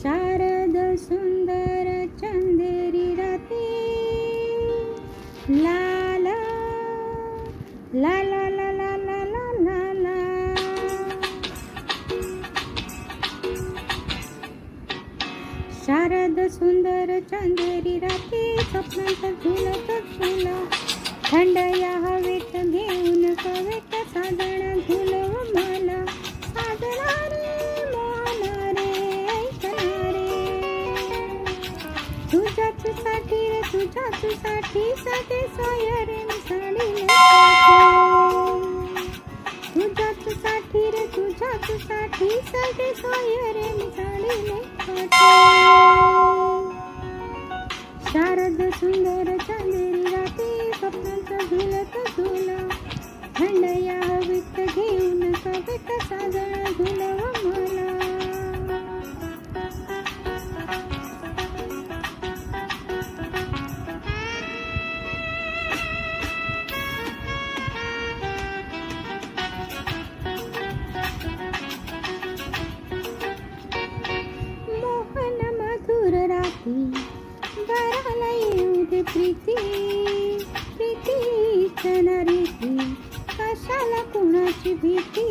शारद सुंदर चंदेरी राती ला ला ला ला ला ला ला ला ला ला. शारद सुंदर चंदेरी राती स्वप्नांत झुलत झुला थंड या हवेत घेऊन कवेत साधण झुलव मला साधणारे मोहणारे ऐकणारे तुझ्याच साठी रे तुझ्याच साठी साधे सोयरे मिसळीले तुझ्याच साठी रे तुझ्याच साठी साधे सोयरे मिसळीले शारद सुंदर चंदेरी राती स्वप्नांत झुलत झुला थंड या हवेत घेऊन कवेत साधण झुलव मला. मोहन मधुर राती बराला येऊ दे प्रीती प्रीतीच्या रीती कशाला कुणाची भीती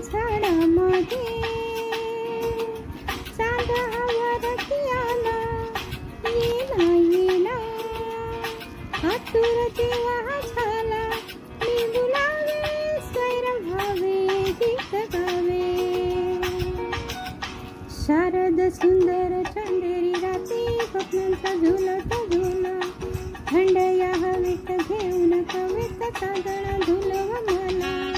झाडामध्ये चांद हवारती आला येना आतुर जेव्हा झाला मी बोलावे स्वैर व्हावे गीत गावे. शारद सुंदर चंदेरी राती स्वप्नांत झुलत झुला थंड या हवेत घेऊन कवेत साधण झुलव मला.